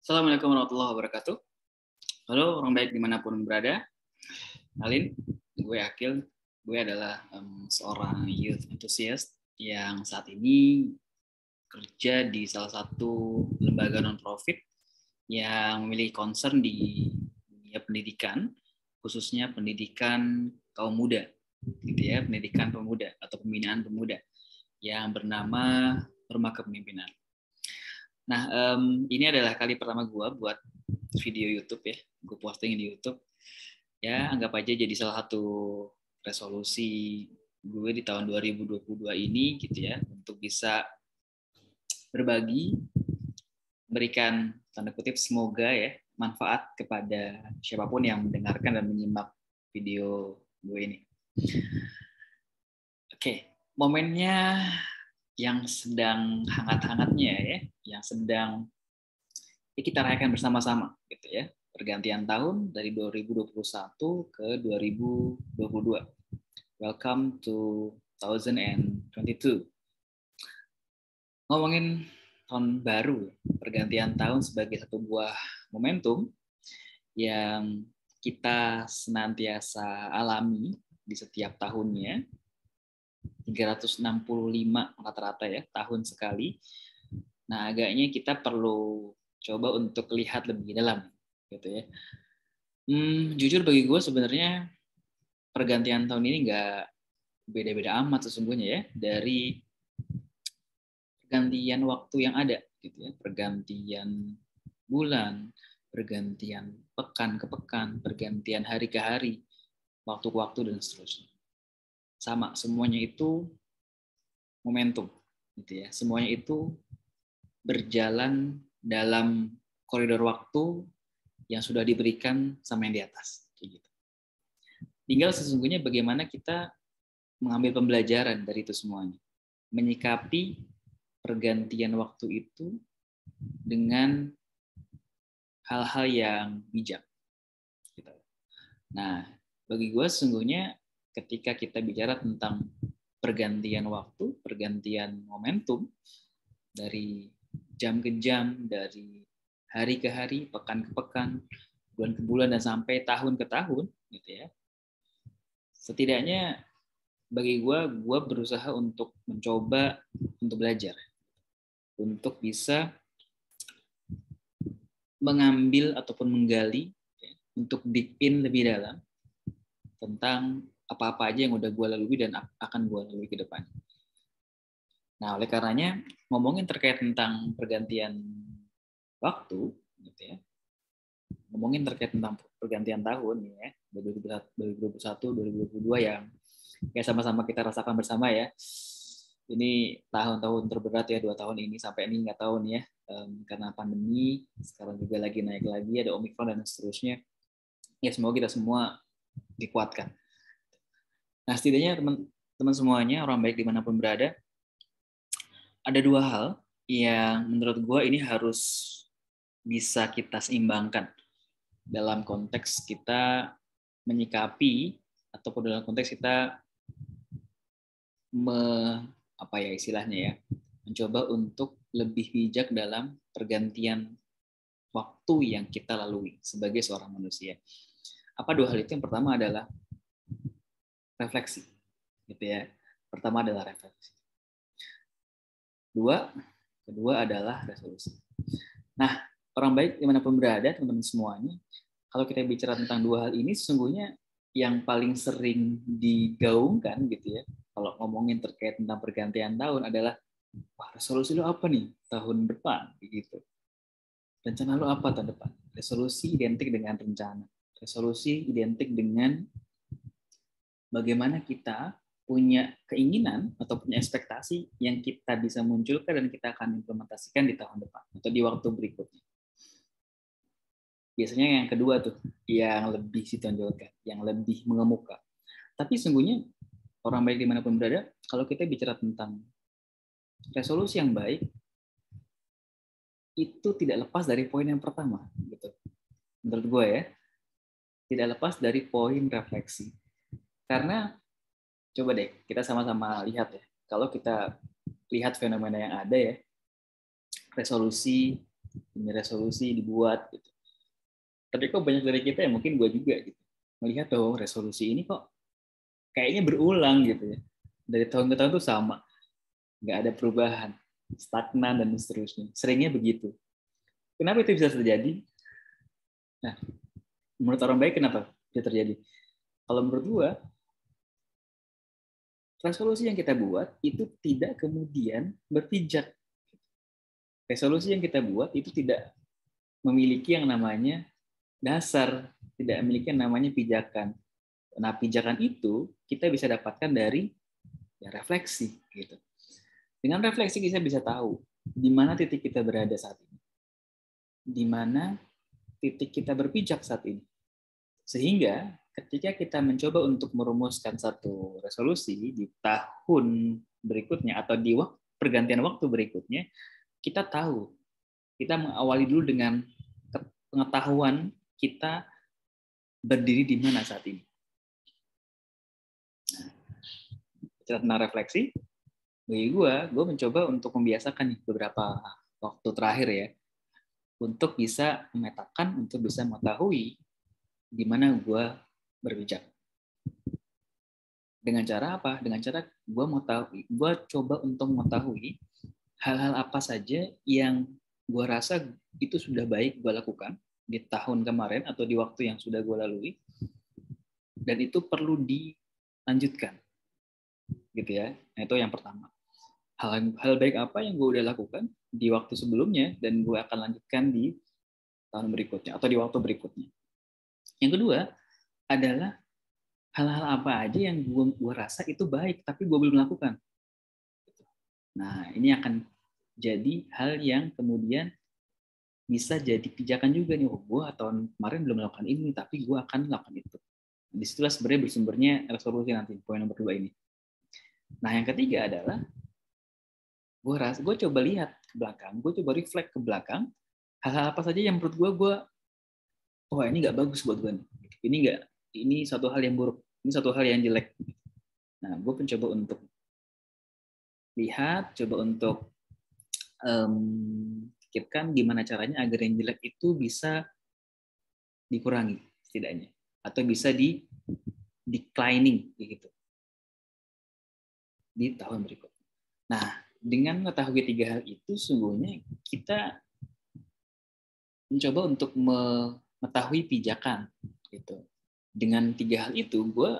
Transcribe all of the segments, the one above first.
Assalamualaikum warahmatullahi wabarakatuh. Halo orang baik dimanapun berada. Kenalin, gue Akil. Gue adalah seorang youth enthusiast yang saat ini kerja di salah satu lembaga non-profit yang memiliki concern di dunia pendidikan, khususnya pendidikan kaum muda, gitu ya, pendidikan pemuda atau pembinaan pemuda yang bernama Rumah Kepemimpinan. Nah, ini adalah kali pertama gue buat video YouTube ya. Gue posting di YouTube. Ya, anggap aja jadi salah satu resolusi gue di tahun 2022 ini gitu ya. Untuk bisa berbagi, berikan tanda kutip semoga ya manfaat kepada siapapun yang mendengarkan dan menyimak video gue ini. Oke, momennya yang sedang hangat-hangatnya ya, yang sedang kita rayakan bersama-sama gitu ya. Pergantian tahun dari 2021 ke 2022. Welcome to 2022. Ngomongin tahun baru, pergantian tahun sebagai satu buah momentum yang kita senantiasa alami di setiap tahunnya. 365 rata-rata ya, tahun sekali. Nah, agaknya kita perlu coba untuk lihat lebih dalam gitu ya. Jujur bagi gue sebenarnya pergantian tahun ini nggak beda-beda amat sesungguhnya ya dari pergantian waktu yang ada gitu ya, pergantian bulan, pergantian pekan ke pekan, pergantian hari ke hari, waktu ke waktu dan seterusnya. Sama semuanya itu momentum gitu ya. Semuanya itu berjalan dalam koridor waktu yang sudah diberikan sama yang di atas. Gitu. Tinggal sesungguhnya bagaimana kita mengambil pembelajaran dari itu semuanya. Menyikapi pergantian waktu itu dengan hal-hal yang bijak. Nah, bagi gue sesungguhnya ketika kita bicara tentang pergantian waktu, pergantian momentum, dari jam ke jam, dari hari ke hari, pekan ke pekan, bulan ke bulan, dan sampai tahun ke tahun, gitu ya. Setidaknya bagi gue berusaha untuk mencoba untuk belajar, untuk bisa mengambil ataupun menggali, ya, untuk dig in lebih dalam tentang apa-apa aja yang udah gue lalui dan akan gue lalui ke depan. Nah, oleh karenanya ngomongin terkait tentang pergantian waktu, gitu ya. Ngomongin terkait tentang pergantian tahun ya, 2021, 2022 yang ya sama-sama kita rasakan bersama ya. Ini tahun-tahun terberat ya 2 tahun ini sampai ini nggak tahu nih ya, karena pandemi sekarang juga lagi naik lagi, ada Omikron dan seterusnya. Ya semoga kita semua dikuatkan. Nah setidaknya teman-teman semuanya, orang baik dimanapun berada, ada 2 hal yang menurut gue ini harus bisa kita seimbangkan dalam konteks kita menyikapi ataupun dalam konteks kita apa ya istilahnya ya, mencoba untuk lebih bijak dalam pergantian waktu yang kita lalui sebagai seorang manusia. Apa 2 hal itu? Yang pertama adalah refleksi, gitu ya. Pertama adalah refleksi. Kedua adalah resolusi. Nah, orang baik dimanapun berada, teman-teman semuanya, kalau kita bicara tentang 2 hal ini, sesungguhnya yang paling sering digaungkan gitu ya, kalau ngomongin terkait tentang pergantian tahun adalah, wah resolusi lo apa nih tahun depan gitu. Rencana lo apa tahun depan? Resolusi identik dengan rencana. Resolusi identik dengan bagaimana kita punya keinginan atau punya ekspektasi yang kita bisa munculkan dan kita akan implementasikan di tahun depan atau di waktu berikutnya. Biasanya yang kedua tuh yang lebih ditonjolkan, yang lebih mengemuka. Tapi sungguhnya orang baik dimanapun berada, kalau kita bicara tentang resolusi yang baik, itu tidak lepas dari poin yang pertama, gitu. Menurut gue ya, tidak lepas dari poin refleksi. Karena coba deh kita sama-sama lihat ya, kalau kita lihat fenomena yang ada ya, resolusi demi resolusi dibuat gitu. Tapi kok banyak dari kita, ya mungkin gue juga gitu, melihat bahwa resolusi ini kok kayaknya berulang gitu ya. Dari tahun ke tahun tuh sama, nggak ada perubahan, stagnan dan seterusnya. Seringnya begitu. Kenapa itu bisa terjadi? Nah, menurut orang baik kenapa bisa terjadi? Kalau menurut gue, resolusi yang kita buat itu tidak kemudian berpijak. Resolusi yang kita buat itu tidak memiliki yang namanya dasar, tidak memiliki yang namanya pijakan. Nah, pijakan itu kita bisa dapatkan dari ya, refleksi gitu. Dengan refleksi kita bisa tahu di mana titik kita berada saat ini, di mana titik kita berpijak saat ini. Sehingga ketika kita mencoba untuk merumuskan satu resolusi di tahun berikutnya atau di pergantian waktu berikutnya, kita tahu, kita mengawali dulu dengan pengetahuan kita berdiri di mana saat ini. Tentang refleksi, bagi gue mencoba untuk membiasakan nih beberapa waktu terakhir ya, untuk bisa memetakan, untuk bisa mengetahui di mana gue berpijak. Dengan cara apa? Dengan cara gue coba untuk mengetahui hal-hal apa saja yang gue rasa itu sudah baik gue lakukan di tahun kemarin atau di waktu yang sudah gue lalui, dan itu perlu dilanjutkan, gitu ya. Nah, itu yang pertama. Hal baik apa yang gue udah lakukan di waktu sebelumnya dan gue akan lanjutkan di tahun berikutnya atau di waktu berikutnya. Yang kedua adalah hal-hal apa aja yang gue rasa itu baik tapi gue belum lakukan. Nah, ini akan jadi hal yang kemudian bisa jadi pijakan juga nih. Oh, gue tahun kemarin belum melakukan ini, tapi gue akan melakukan itu. Disitulah sebenarnya bersumbernya resolusi nanti, poin nomor 2 ini. Nah, yang ketiga adalah gue coba lihat ke belakang, gue coba reflect ke belakang, hal-hal apa saja yang menurut gue, wah ini nggak bagus buat gue nih. Ini satu hal yang buruk, ini satu hal yang jelek. Nah, gue mencoba untuk lihat, coba untuk pikirkan gimana caranya agar yang jelek itu bisa dikurangi setidaknya, atau bisa declining gitu di tahun berikutnya. Nah, dengan mengetahui 3 hal itu, sungguhnya kita mencoba untuk mengetahui pijakan gitu. Dengan 3 hal itu, gue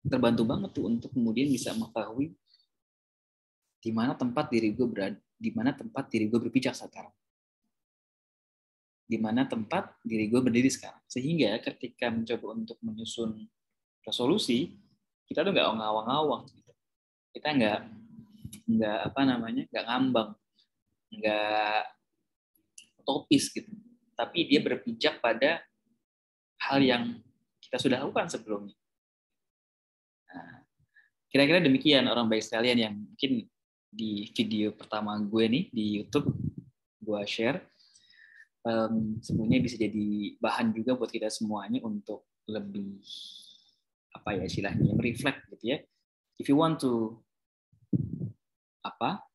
terbantu banget tuh untuk kemudian bisa mengetahui di mana tempat diri gue berada, di mana tempat diri gue berpijak sekarang, di mana tempat diri gue berdiri sekarang. Sehingga ketika mencoba untuk menyusun resolusi, kita tuh nggak ngawang-ngawang gitu. Kita nggak ngambang, nggak utopis gitu, tapi dia berpijak pada hal yang kita sudah lakukan sebelumnya. Nah, kira-kira demikian orang baik sekalian yang mungkin di video pertama gue nih di YouTube gue share. Sebenarnya bisa jadi bahan juga buat kita semuanya untuk lebih istilahnya mereflect gitu ya. If you want to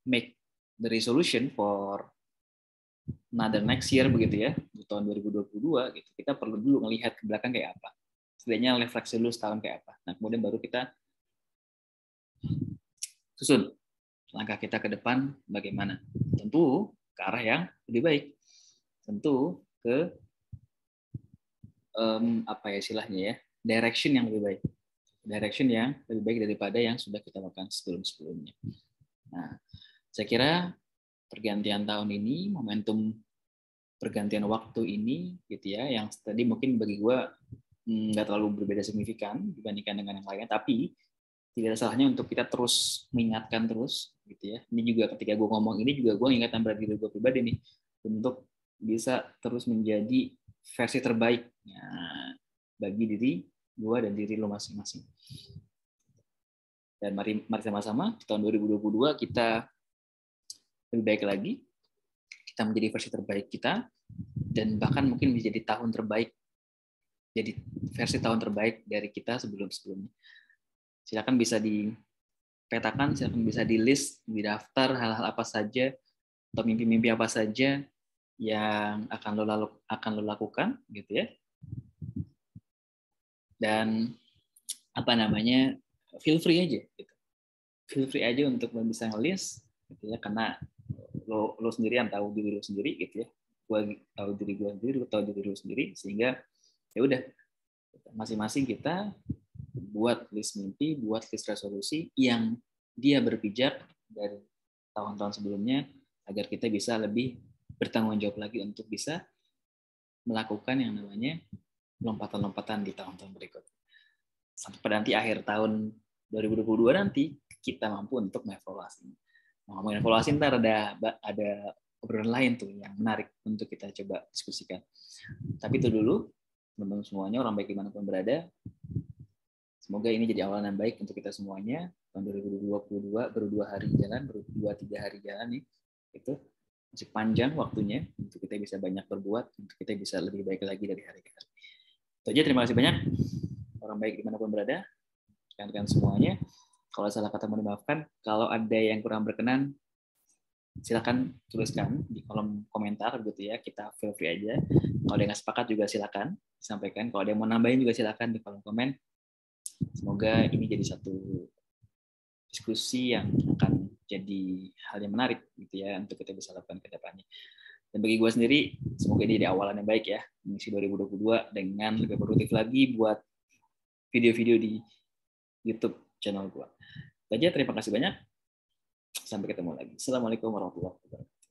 make the resolution for another next year begitu ya, di tahun 2022 gitu, kita perlu dulu melihat ke belakang kayak apa. Setidaknya refleksi dulu setahun kayak apa. Nah, kemudian baru kita susun langkah kita ke depan bagaimana. Tentu ke arah yang lebih baik. Tentu ke istilahnya ya, direction yang lebih baik. Direction yang lebih baik daripada yang sudah kita lakukan sebelum-sebelumnya. Nah, saya kira pergantian tahun ini, momentum pergantian waktu ini gitu ya, yang tadi mungkin bagi gue nggak terlalu berbeda signifikan dibandingkan dengan yang lainnya, tapi tidak ada salahnya untuk kita terus mengingatkan terus gitu ya. Ini juga ketika gue ngomong ini juga gue ingatkan pada diri gue pribadi nih, untuk bisa terus menjadi versi terbaik bagi diri gue dan diri lo masing-masing. Dan mari sama-sama di tahun 2022 kita lebih baik lagi, kita menjadi versi terbaik kita, dan bahkan mungkin menjadi tahun terbaik, jadi versi tahun terbaik dari kita sebelum-sebelumnya. Silakan bisa dipetakan, silakan bisa di list, di daftar hal-hal apa saja atau mimpi-mimpi apa saja yang akan lo lakukan gitu ya. Dan feel free aja gitu. Feel free aja untuk lo bisa nge-list gitu ya, karena lo sendiri yang tahu diri lo sendiri gitu ya. Gue tahu diri gue sendiri, lo tahu diri lo sendiri, sehingga ya udah masing-masing kita buat list mimpi, buat list resolusi yang dia berpijak dari tahun-tahun sebelumnya, agar kita bisa lebih bertanggung jawab lagi untuk bisa melakukan yang namanya lompatan-lompatan di tahun-tahun berikut. Sampai pada nanti akhir tahun 2022 nanti kita mampu untuk mengevaluasi. Nah, ngomongin evaluasi, ntar ada obrolan lain tuh yang menarik untuk kita coba diskusikan. Tapi itu dulu, teman-teman semuanya, orang baik dimanapun berada, semoga ini jadi awalan yang baik untuk kita semuanya. Tahun 2022 baru 2-3 hari jalan nih. Itu masih panjang waktunya untuk kita bisa banyak berbuat, untuk kita bisa lebih baik lagi dari hari ke hari. Itu aja, terima kasih banyak. Orang baik dimanapun berada, rekan-rekan semuanya. Kalau salah kata mohon dimaafkan. Kalau ada yang kurang berkenan, silakan tuliskan di kolom komentar gitu ya. Kita feel free aja. Kalau ada yang nggak sepakat juga silakan sampaikan. Kalau ada yang mau nambahin juga silakan di kolom komen. Semoga ini jadi satu diskusi yang akan jadi hal yang menarik gitu ya untuk kita bisa lakukan ke depannya. Dan bagi gue sendiri, semoga ini jadi awalan yang baik ya, mengisi 2022 dengan lebih produktif lagi buat video-video di YouTube channel gue. Terima kasih banyak. Sampai ketemu lagi. Assalamualaikum warahmatullahi wabarakatuh.